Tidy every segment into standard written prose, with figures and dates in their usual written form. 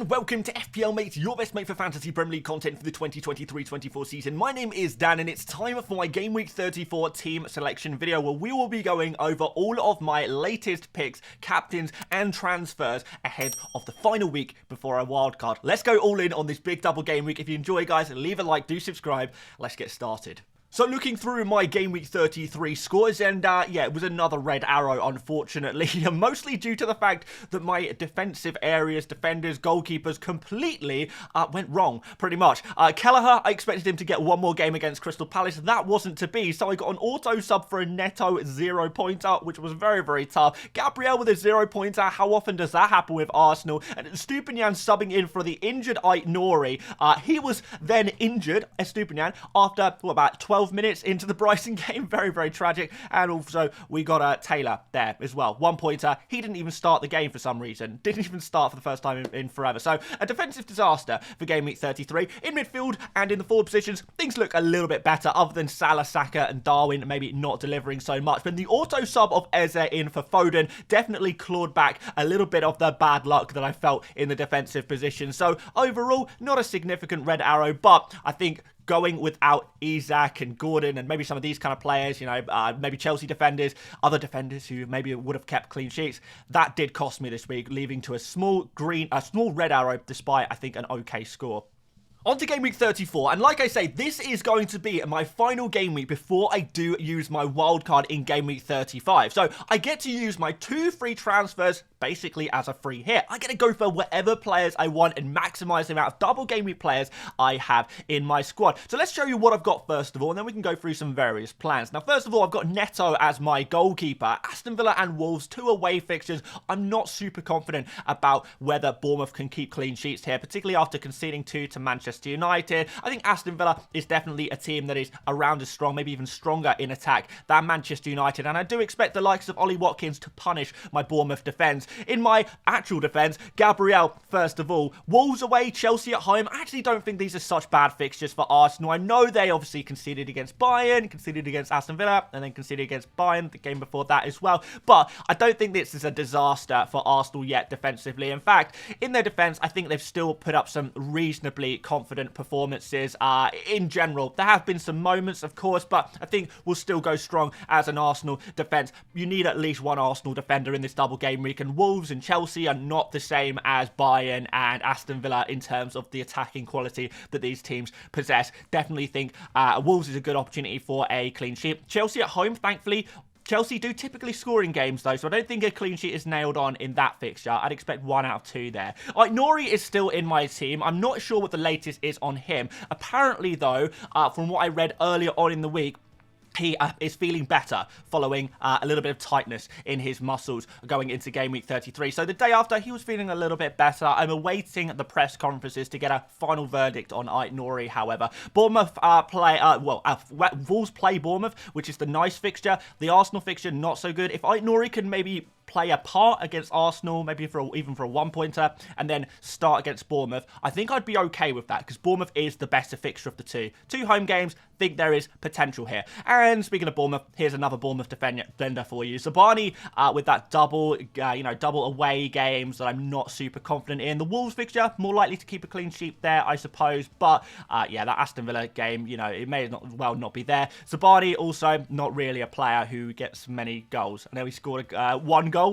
and welcome to FPL Mate, your best mate for fantasy Premier League content for the 2023-24 season. My name is Dan and it's time for my Game Week 34 team selection video where we will be going over all of my latest picks, captains and transfers ahead of the final week before our wildcard. Let's go all in on this big double game week. If you enjoy, guys, leave a like, do subscribe. Let's get started. So looking through my Game Week 33 scores, and yeah, it was another red arrow, unfortunately, mostly due to the fact that my defensive areas, defenders, goalkeepers completely went wrong, pretty much. Kelleher, I expected him to get one more game against Crystal Palace. That wasn't to be, so I got an auto sub for a netto 0-pointer, which was very, very tough. Gabriel with a 0-pointer, how often does that happen with Arsenal? And Estupinian subbing in for the injured Aït-Nouri. He was then injured, Estupinian, after, about 12 minutes into the Brighton game. Very, very tragic. And also, we got Taylor there as well. 1-pointer. He didn't even start the game for some reason. Didn't even start for the first time in forever. So, a defensive disaster for Game Week 33. In midfield and in the forward positions, things look a little bit better, other than Salah, Saka, and Darwin maybe not delivering so much. But the auto sub of Eze in for Foden definitely clawed back a little bit of the bad luck that I felt in the defensive position. So, overall, not a significant red arrow, but I think going without Isak and Gordon and maybe some of these kind of players, you know, maybe Chelsea defenders, other defenders who maybe would have kept clean sheets, that did cost me this week, leading to a small red arrow despite, I think, an okay score. On to Game Week 34, and like I say, this is going to be my final game week before I do use my wildcard in Game Week 35. So, I get to use my 2 free transfers basically as a free hit. I get to go for whatever players I want and maximize the amount of double game week players I have in my squad. So, let's show you what I've got first of all, and then we can go through some various plans. Now, first of all, I've got Neto as my goalkeeper. Aston Villa and Wolves, 2 away fixtures. I'm not super confident about whether Bournemouth can keep clean sheets here, particularly after conceding 2 to Manchester United. I think Aston Villa is definitely a team that is around as strong, maybe even stronger in attack than Manchester United, and I do expect the likes of Ollie Watkins to punish my Bournemouth defence. In my actual defence, Gabriel, first of all. Wolves away, Chelsea at home. I actually don't think these are such bad fixtures for Arsenal. I know they obviously conceded against Bayern, conceded against Aston Villa, and then conceded against Bayern the game before that as well, but I don't think this is a disaster for Arsenal yet defensively. In fact, in their defence, I think they've still put up some reasonably confident performances. In general, there have been some moments, of course, but I think we'll still go strong as an Arsenal defence. You need at least one Arsenal defender in this double game week, and Wolves and Chelsea are not the same as Bayern and Aston Villa in terms of the attacking quality that these teams possess. Definitely think Wolves is a good opportunity for a clean sheet. Chelsea at home, thankfully, Chelsea do typically score in games, though, so I don't think a clean sheet is nailed on in that fixture. I'd expect 1 out of 2 there. Aït-Nouri is still in my team. I'm not sure what the latest is on him. Apparently, though, from what I read earlier on in the week, he is feeling better following a little bit of tightness in his muscles going into Game Week 33. So the day after, he was feeling a little bit better. I'm awaiting the press conferences to get a final verdict on Aït-Nouri, however. Bournemouth Wolves play Bournemouth, which is the nice fixture. The Arsenal fixture, not so good. If Aït-Nouri can maybe play a part against Arsenal, maybe even for a 1-pointer, and then start against Bournemouth, I think I'd be okay with that, because Bournemouth is the better fixture of the two. 2 home games, think there is potential here. And speaking of Bournemouth, here's another Bournemouth defender for you. Zabani with that double away games that I'm not super confident in. The Wolves fixture, more likely to keep a clean sheet there, I suppose. But yeah, that Aston Villa game, you know, it may not be there. Zabani also not really a player who gets many goals. I know he scored 1 goal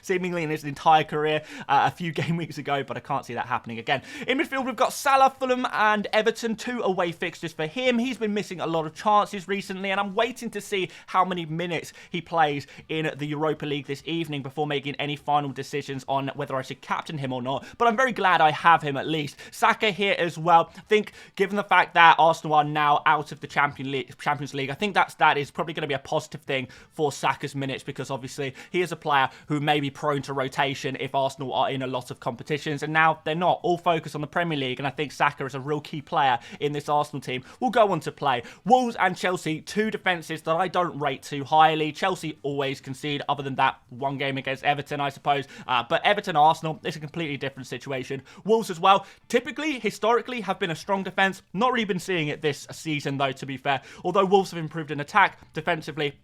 seemingly in his entire career a few game weeks ago, but I can't see that happening again. In midfield, we've got Salah, Fulham, and Everton, 2 away fixtures for him. He's been missing a lot of chances recently, and I'm waiting to see how many minutes he plays in the Europa League this evening before making any final decisions on whether I should captain him or not. But I'm very glad I have him at least. Saka here as well. I think, given the fact that Arsenal are now out of the Champions League, I think that is probably going to be a positive thing for Saka's minutes, because obviously he is a player who may be prone to rotation if Arsenal are in a lot of competitions, and now they're not. All focus on the Premier League, and I think Saka is a real key player in this Arsenal team. Will go on to play Wolves and Chelsea, 2 defences that I don't rate too highly. Chelsea always concede, other than that 1 game against Everton, I suppose. But Everton-Arsenal is a completely different situation. Wolves as well, typically, historically, have been a strong defence. Not really been seeing it this season, though, to be fair. Although Wolves have improved in attack, defensively,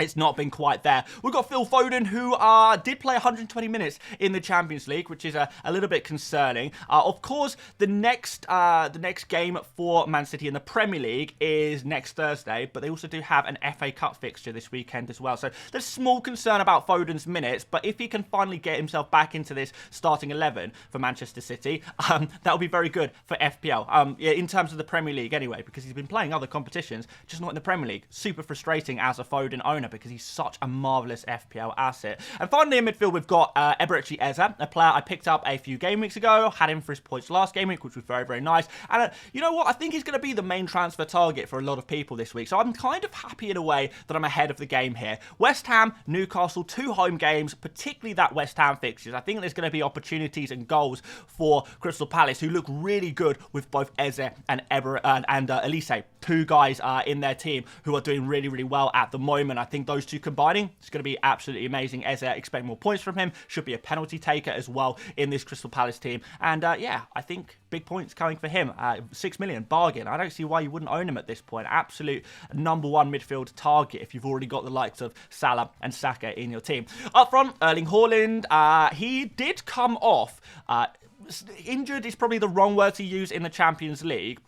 it's not been quite there. We've got Phil Foden, who did play 120 minutes in the Champions League, which is a little bit concerning. Of course, the next game for Man City in the Premier League is next Thursday, but they also do have an FA Cup fixture this weekend as well. So there's small concern about Foden's minutes, but if he can finally get himself back into this starting 11 for Manchester City, that'll be very good for FPL. In terms of the Premier League anyway, because he's been playing other competitions, just not in the Premier League. Super frustrating as a Foden owner, because he's such a marvellous FPL asset. And finally in midfield, we've got Eberechi Eze, a player I picked up a few game weeks ago, had him for his points last game week, which was very, very nice. And you know what? I think he's going to be the main transfer target for a lot of people this week. So I'm kind of happy in a way that I'm ahead of the game here. West Ham, Newcastle, 2 home games, particularly that West Ham fixtures. I think there's going to be opportunities and goals for Crystal Palace, who look really good with both Eze and Elise, 2 guys in their team who are doing really, really well at the moment. I think those 2 combining, it's going to be absolutely amazing. Eze, expect more points from him. Should be a penalty taker as well in this Crystal Palace team. And yeah, I think big points coming for him. 6 million, bargain. I don't see why you wouldn't own him at this point. Absolute #1 midfield target if you've already got the likes of Salah and Saka in your team. Up front, Erling Haaland. He did come off. Injured is probably the wrong word to use in the Champions League.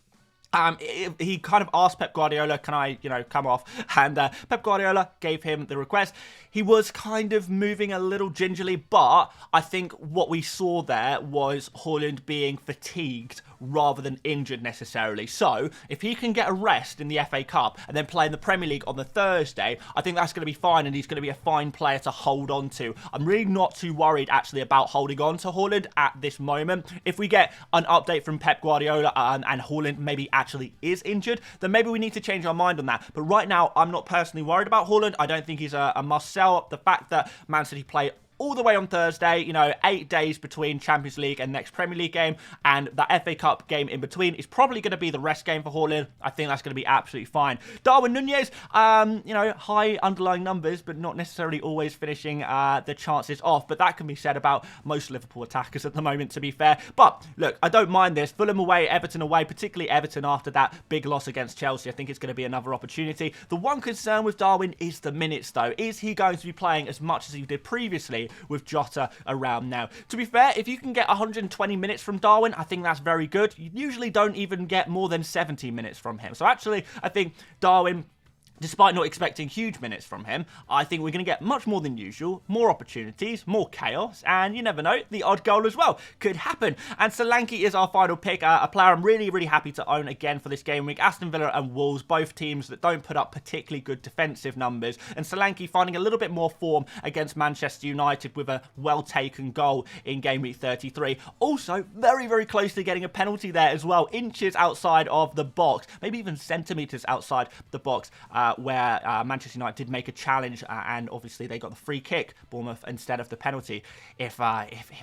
He kind of asked Pep Guardiola, can I, come off? And Pep Guardiola gave him the request. He was kind of moving a little gingerly, but I think what we saw there was Haaland being fatigued rather than injured necessarily. So, if he can get a rest in the FA Cup and then play in the Premier League on the Thursday, I think that's going to be fine, and he's going to be a fine player to hold on to. I'm really not too worried, actually, about holding on to Haaland at this moment. If we get an update from Pep Guardiola and Haaland maybe actually is injured, then maybe we need to change our mind on that. But right now, I'm not personally worried about Haaland. I don't think he's a must-sell. The fact that Man City play all the way on Thursday, 8 days between Champions League and next Premier League game, and that FA Cup game in between is probably going to be the rest game for Haaland. I think that's going to be absolutely fine. Darwin Nunez, high underlying numbers, but not necessarily always finishing the chances off, but that can be said about most Liverpool attackers at the moment, to be fair. But, look, I don't mind this. Fulham away, Everton away, particularly Everton after that big loss against Chelsea. I think it's going to be another opportunity. The one concern with Darwin is the minutes, though. Is he going to be playing as much as he did previously with Jota around now? To be fair, if you can get 120 minutes from Darwin, I think that's very good. You usually don't even get more than 70 minutes from him. So actually, I think Darwin, despite not expecting huge minutes from him, I think we're going to get much more than usual, more opportunities, more chaos, and you never know, the odd goal as well could happen. And Solanke is our final pick, a player I'm really, really happy to own again for this game week. Aston Villa and Wolves, both teams that don't put up particularly good defensive numbers, and Solanke finding a little bit more form against Manchester United with a well-taken goal in game week 33. Also, very, very close to getting a penalty there as well, inches outside of the box, maybe even centimetres outside the box, where Manchester United did make a challenge, and obviously they got the free kick, Bournemouth, instead of the penalty. If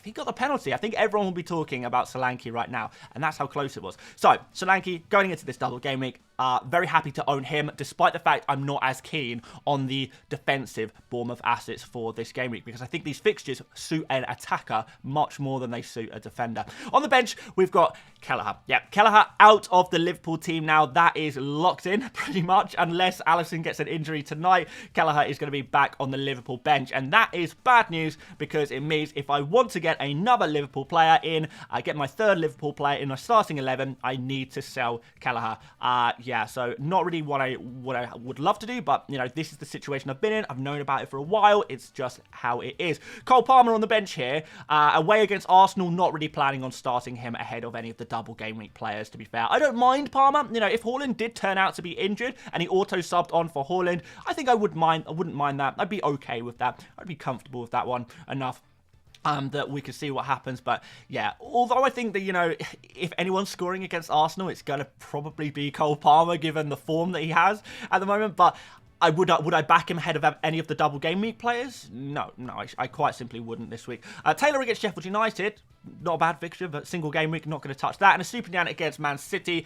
he got the penalty, I think everyone will be talking about Solanke right now, and that's how close it was. So, Solanke, going into this double game week, very happy to own him, despite the fact I'm not as keen on the defensive Bournemouth assets for this game week, because I think these fixtures suit an attacker much more than they suit a defender. On the bench, we've got Kelleher. Yep, Kelleher out of the Liverpool team now. That is locked in, pretty much, unless Alisson gets an injury tonight. Kelleher is going to be back on the Liverpool bench, and that is bad news, because it means if I want to get another Liverpool player in, I get my third Liverpool player in my starting 11, I need to sell Kelleher. Yeah, so not really what I would love to do, but, this is the situation I've been in. I've known about it for a while. It's just how it is. Cole Palmer on the bench here. Away against Arsenal, not really planning on starting him ahead of any of the double game week players, to be fair. I don't mind Palmer. If Haaland did turn out to be injured and he auto-subbed on for Haaland, I think I wouldn't mind that. I'd be okay with that. I'd be comfortable with that one enough. That we can see what happens. But yeah, although I think that, if anyone's scoring against Arsenal, it's going to probably be Cole Palmer, given the form that he has at the moment. But would I back him ahead of any of the double game week players? No, I quite simply wouldn't this week. Taylor against Sheffield United, not a bad fixture, but single game week, not going to touch that. And a Superman against Man City,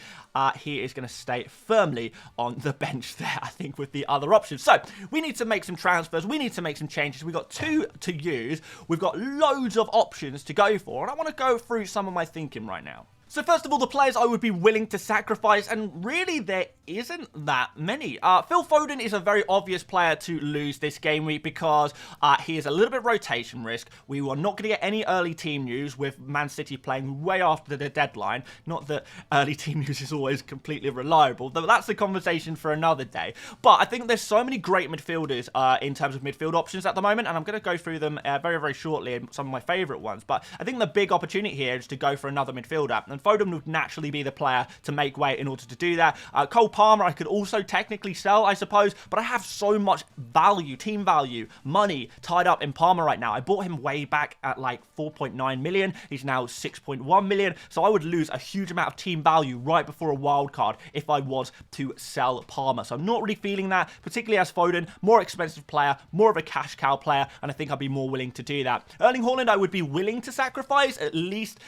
he is going to stay firmly on the bench there, I think, with the other options. So, we need to make some transfers, we need to make some changes. We've got 2 to use, we've got loads of options to go for, and I want to go through some of my thinking right now. So first of all, the players I would be willing to sacrifice, and really there isn't that many. Phil Foden is a very obvious player to lose this game week because he is a little bit rotation risk. We are not going to get any early team news with Man City playing way after the deadline. Not that early team news is always completely reliable, though that's a conversation for another day. But I think there's so many great midfielders in terms of midfield options at the moment, and I'm going to go through them very, very shortly, and some of my favourite ones. But I think the big opportunity here is to go for another midfielder, and Foden would naturally be the player to make way in order to do that. Cole Palmer I could also technically sell, I suppose, but I have so much value, team value, money tied up in Palmer right now. I bought him way back at like 4.9 million. He's now 6.1 million, so I would lose a huge amount of team value right before a wild card if I was to sell Palmer. So I'm not really feeling that, particularly as Foden, more expensive player, more of a cash cow player, and I think I'd be more willing to do that. Erling Haaland I would be willing to sacrifice, at least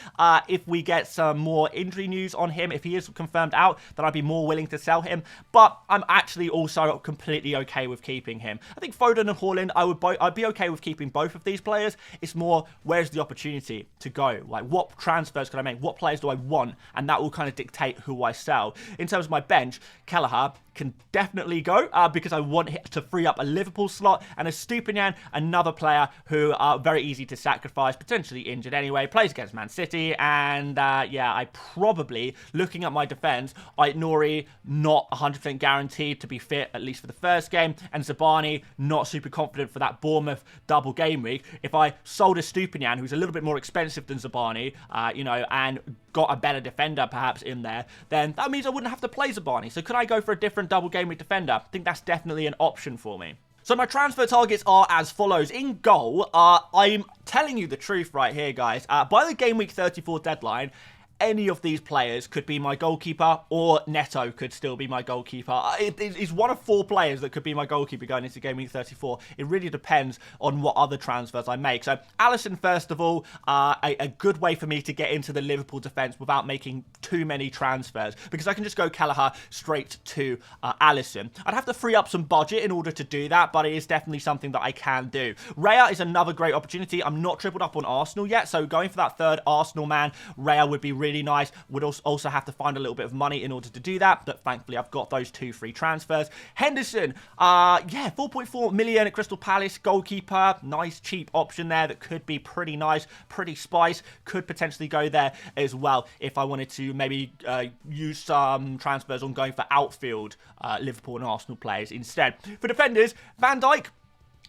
if we get some more injury news on him. If he is confirmed out, then I'd be more willing to sell him, but I'm actually also completely okay with keeping him. I think Foden and Haaland, I'd be okay with keeping both of these players. It's more, where's the opportunity to go? Like, what transfers can I make? What players do I want? And that will kind of dictate who I sell. In terms of my bench, Kelleher can definitely go because I want to free up a Liverpool slot, and a Stupinian, another player who are very easy to sacrifice, potentially injured anyway, plays against Man City, and yeah, I probably, looking at my defence, Nori not 100% guaranteed to be fit, at least for the first game, and Zabani not super confident for that Bournemouth double game week. If I sold a Stupinian, who's a little bit more expensive than Zabani, you know, and got a better defender perhaps in there, then that means I wouldn't have to play Zabani. So could I go for a different double game week defender? I think that's definitely an option for me. So my transfer targets are as follows. In goal, I'm telling you the truth right here, guys. By the game week 34 deadline, any of these players could be my goalkeeper, or Neto could still be my goalkeeper. It's one of 4 players that could be my goalkeeper going into Game Week 34. It really depends on what other transfers I make. So Alisson, first of all, a good way for me to get into the Liverpool defence without making too many transfers, because I can just go Kelleher straight to Alisson. I'd have to free up some budget in order to do that, but it is definitely something that I can do. Raya is another great opportunity. I'm not tripled up on Arsenal yet, so going for that third Arsenal man, Raya would be really nice. Would also have to find a little bit of money in order to do that, but thankfully I've got those 2 free transfers. Henderson, yeah, 4.4 million at Crystal Palace, goalkeeper, nice cheap option there that could be pretty nice, pretty spice, could potentially go there as well if I wanted to maybe use some transfers on going for outfield Liverpool and Arsenal players instead. For defenders, Van Dijk,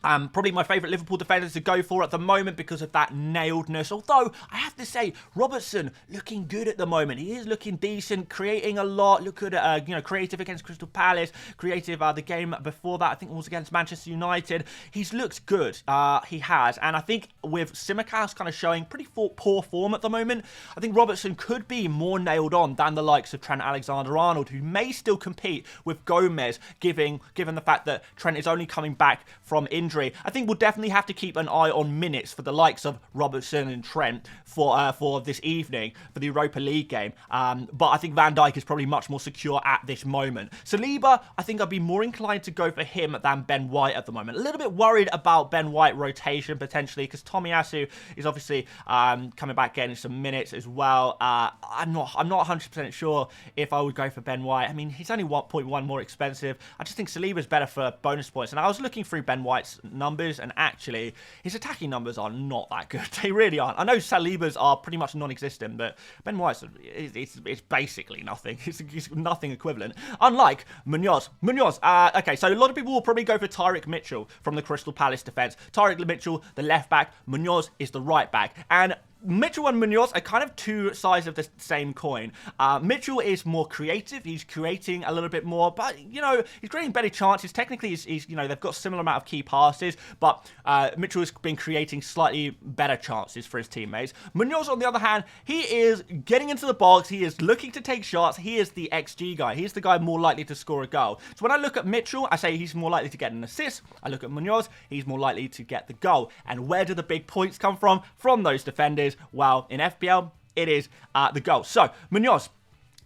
probably my favourite Liverpool defender to go for at the moment because of that nailedness. Although, I have to say, Robertson looking good at the moment. He is looking decent, creating a lot. Look at, you know, creative against Crystal Palace, creative the game before that, I think it was against Manchester United. He's looked good. He has. And I think with Tsimikas kind of showing pretty poor form at the moment, I think Robertson could be more nailed on than the likes of Trent Alexander-Arnold, who may still compete with Gomez, given the fact that Trent is only coming back from injury. I think we'll definitely have to keep an eye on minutes for the likes of Robertson and Trent for this evening, for the Europa League game. But I think Van Dijk is probably much more secure at this moment. Saliba, I think I'd be more inclined to go for him than Ben White at the moment. A little bit worried about Ben White rotation potentially, because Tomiyasu is obviously coming back getting some minutes as well. I'm not 100% sure if I would go for Ben White. I mean, he's only 1.1 more expensive. I just think Saliba's better for bonus points. And I was looking through Ben White's numbers, and actually his attacking numbers are not that good. They really aren't. I know Saliba's are pretty much non-existent, but Ben White's it's basically nothing. It's nothing equivalent. Unlike Munoz. Okay, so a lot of people will probably go for Tyrick Mitchell from the Crystal Palace defense. Tyrick Mitchell, the left back. Munoz is the right back, and Mitchell and Munoz are kind of 2 sides of the same coin. Mitchell is more creative. He's creating a little bit more, but, you know, he's creating better chances. Technically, he's you know, they've got similar amount of key passes, but Mitchell has been creating slightly better chances for his teammates. Munoz, on the other hand, he is getting into the box. He is looking to take shots. He is the XG guy. He's the guy more likely to score a goal. So when I look at Mitchell, I say he's more likely to get an assist. I look at Munoz, he's more likely to get the goal. And where do the big points come from? From those defenders. Well, in FPL, it is the goal. So, Munoz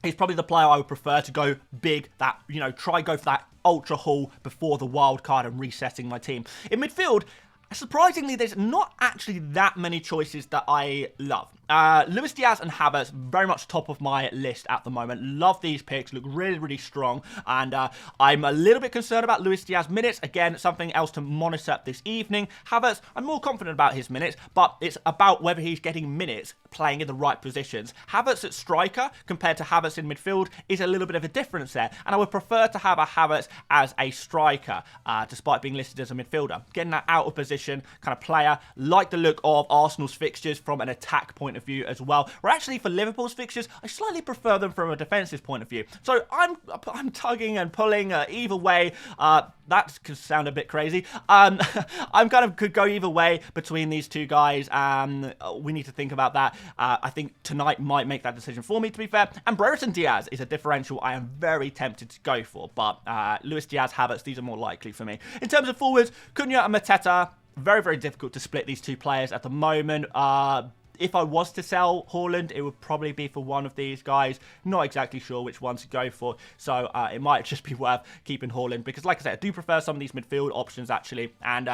is probably the player I would prefer to go big, that, you know, try go for that ultra haul before the wild card and resetting my team. In midfield, surprisingly, there's not actually that many choices that I love. Luis Diaz and Havertz, very much top of my list at the moment. Love these picks, look really, really strong. And I'm a little bit concerned about Luis Diaz minutes. Again, something else to monitor this evening. Havertz, I'm more confident about his minutes, but it's about whether he's getting minutes playing in the right positions. Havertz at striker compared to Havertz in midfield is a little bit of a difference there. And I would prefer to have a Havertz as a striker, despite being listed as a midfielder. Getting that out of position kind of player. Like the look of Arsenal's fixtures from an attack point of view as well. Or actually for Liverpool's fixtures, I slightly prefer them from a defensive point of view. So I'm tugging and pulling either way. That could sound a bit crazy. I'm kind of could go either way between these two guys. We need to think about that. I think tonight might make that decision for me, to be fair. And Brereton Diaz is a differential I am very tempted to go for. But Luis Diaz, Havertz, these are more likely for me. In terms of forwards, Cunha and Mateta, very, very difficult to split these two players at the moment. If I was to sell Haaland, it would probably be for one of these guys. Not exactly sure which one to go for. So it might just be worth keeping Haaland. Because like I said, I do prefer some of these midfield options actually. And,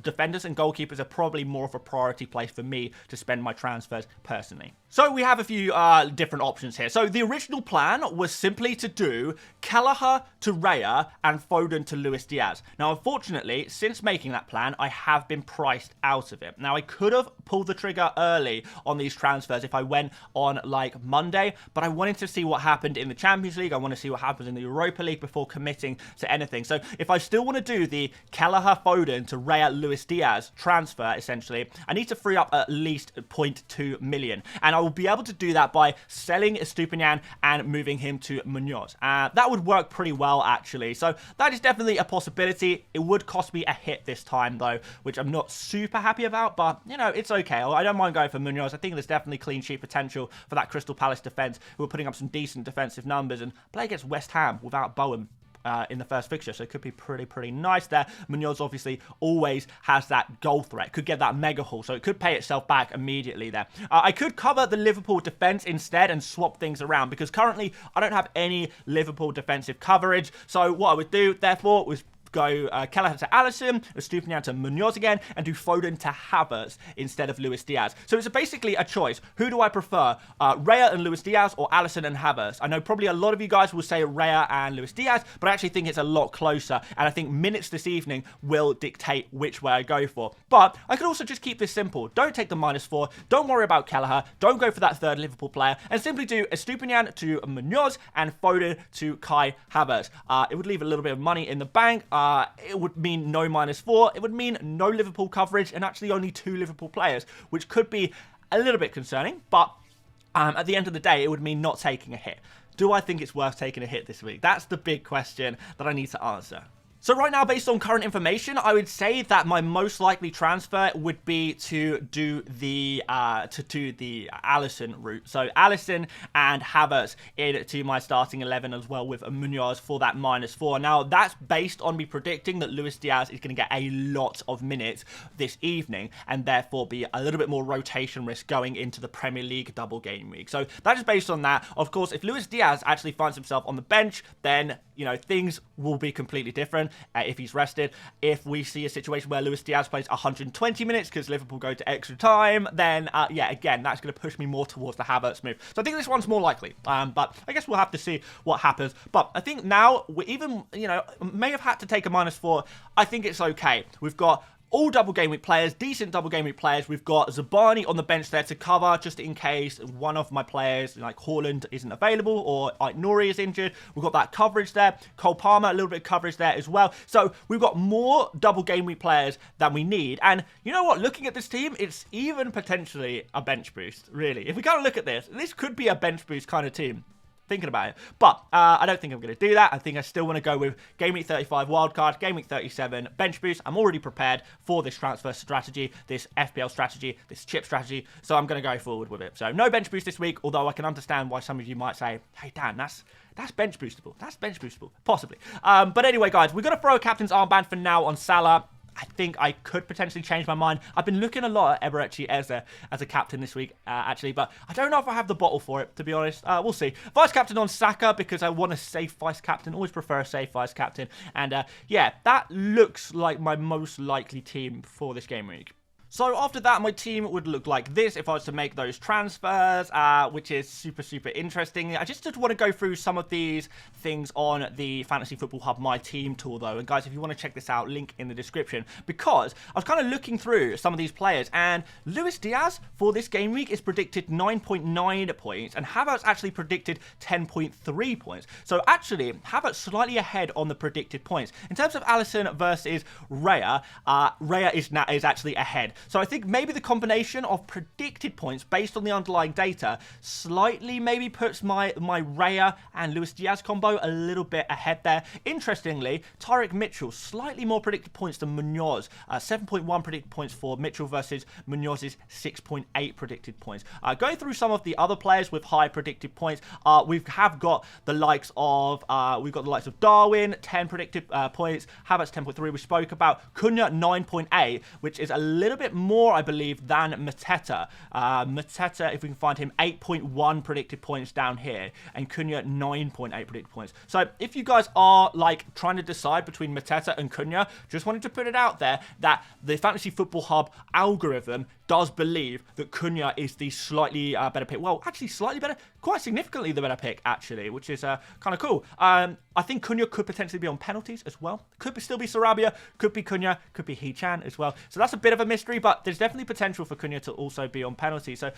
defenders and goalkeepers are probably more of a priority place for me to spend my transfers personally. So we have a few different options here. So the original plan was simply to do Kelleher to Raya and Foden to Luis Diaz. Now, unfortunately, since making that plan, I have been priced out of it. Now, I could have pulled the trigger early on these transfers if I went on like Monday, but I wanted to see what happened in the Champions League. I want to see what happens in the Europa League before committing to anything. So if I still want to do the Kelleher Foden to Raya Luis Diaz transfer, essentially, I need to free up at least 0.2 million. And I will be able to do that by selling Estupiñán and moving him to Munoz. That would work pretty well, actually. So that is definitely a possibility. It would cost me a hit this time, though, which I'm not super happy about, but, it's okay. I don't mind going for Munoz. I think there's definitely clean sheet potential for that Crystal Palace defence, who are putting up some decent defensive numbers, and play against West Ham without Bowen in the first fixture, so it could be pretty nice there. Munoz obviously always has that goal threat, could get that mega haul, so it could pay itself back immediately there. I could cover the Liverpool defence instead and swap things around, because currently I don't have any Liverpool defensive coverage, so what I would do, therefore, was go Kelleher to Alisson, Estupiñán to Munoz again, and do Foden to Havertz instead of Luis Diaz. So it's basically a choice. Who do I prefer? Raya and Luis Diaz or Alisson and Havertz? I know probably a lot of you guys will say Raya and Luis Diaz, but I actually think it's a lot closer, and I think minutes this evening will dictate which way I go for. But I could also just keep this simple. Don't take the -4, don't worry about Kelleher, don't go for that third Liverpool player, and simply do Estupiñán to Munoz and Foden to Kai Havertz. It would leave a little bit of money in the bank. It would mean no -4. It would mean no Liverpool coverage and actually only 2 Liverpool players, which could be a little bit concerning. But at the end of the day, it would mean not taking a hit. Do I think it's worth taking a hit this week? That's the big question that I need to answer. So right now, based on current information, I would say that my most likely transfer would be to do the Alisson route. So Alisson and Havertz into my starting 11 as well with Munoz for that -4. Now that's based on me predicting that Luis Diaz is going to get a lot of minutes this evening and therefore be a little bit more rotation risk going into the Premier League double game week. So that is based on that. Of course, if Luis Diaz actually finds himself on the bench, then things will be completely different. If he's rested, if we see a situation where Luis Diaz plays 120 minutes because Liverpool go to extra time, then again, that's going to push me more towards the Havertz move. So I think this one's more likely, but I guess we'll have to see what happens. But I think now we even, may have had to take a -4. I think it's okay. We've got all double game week players, decent double game week players. We've got Zabani on the bench there to cover just in case one of my players, like Haaland, isn't available or Nori is injured. We've got that coverage there. Cole Palmer, a little bit of coverage there as well. So we've got more double game week players than we need. And you know what? Looking at this team, it's even potentially a bench boost, really. If we kind of look at this could be a bench boost kind of team. Thinking about it, but I don't think I'm going to do that. I think I still want to go with Game Week 35 wildcard, Game Week 37 bench boost. I'm already prepared for this transfer strategy, this FPL strategy, this chip strategy, so I'm going to go forward with it. So no bench boost this week, although I can understand why some of you might say, hey Dan, that's bench boostable. That's bench boostable, possibly. But anyway, guys, we're going to throw a captain's armband for now on Salah. I think I could potentially change my mind. I've been looking a lot at Eberechi as a captain this week, actually, but I don't know if I have the bottle for it, to be honest. We'll see. Vice captain on Saka, because I want a safe vice captain. Always prefer a safe vice captain. And yeah, that looks like my most likely team for this game week. So after that, my team would look like this if I was to make those transfers, which is super interesting. I just want to go through some of these things on the Fantasy Football Hub My Team tool, though. And guys, if you want to check this out, link in the description. Because I was kind of looking through some of these players, and Luis Diaz for this game week is predicted 9.9 points, and Havertz actually predicted 10.3 points. So actually, Havertz slightly ahead on the predicted points. In terms of Alisson versus Raya, Raya is actually ahead. So I think maybe the combination of predicted points based on the underlying data slightly maybe puts my Raya and Luis Diaz combo a little bit ahead there. Interestingly, Tyrick Mitchell slightly more predicted points than Munoz. 7.1 predicted points for Mitchell versus Munoz's 6.8 predicted points. Going through some of the other players with high predicted points, we have got the likes of Darwin, 10 predicted points. Havertz 10.3 we spoke about. Cunha 9.8, which is a little bit more, I believe, than Mateta. Mateta, if we can find him, 8.1 predicted points down here, and Cunha 9.8 predicted points. So if you guys are like trying to decide between Mateta and Cunha, just wanted to put it out there that the Fantasy Football Hub algorithm does believe that Cunha is the slightly better pick. Well, actually slightly better, quite significantly the better pick, actually, which is kind of cool. I think Cunha could potentially be on penalties as well. Could still be Sarabia, could be Cunha, could be Hee-Chan as well. So that's a bit of a mystery, but there's definitely potential for Cunha to also be on penalties. So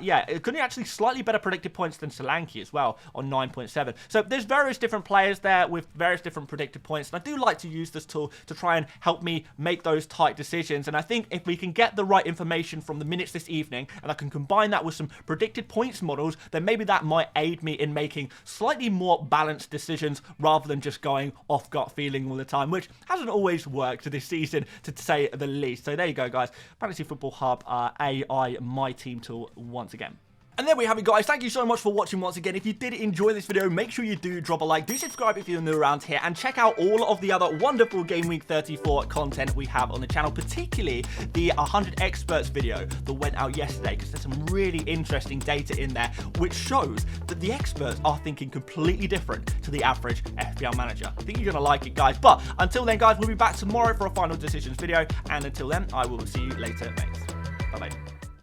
yeah, Cunha actually slightly better predicted points than Solanke as well on 9.7. So there's various different players there with various different predicted points, and I do like to use this tool to try and help me make those tight decisions. And I think if we can get the right information from the minutes this evening, and I can combine that with some predicted points models, then maybe that might aid me in making slightly more balanced decisions rather than just going off gut feeling all the time, which hasn't always worked this season, to say the least. So there you go, guys. Fantasy Football Hub AI My Team tool once again. And there we have it, guys. Thank you so much for watching once again. If you did enjoy this video, make sure you do drop a like. Do subscribe if you're new around here, and check out all of the other wonderful Game Week 34 content we have on the channel, particularly the 100 experts video that went out yesterday, because there's some really interesting data in there which shows that the experts are thinking completely different to the average FPL manager. I think you're going to like it, guys. But until then, guys, we'll be back tomorrow for a final decisions video. And until then, I will see you later, mates. Bye-bye.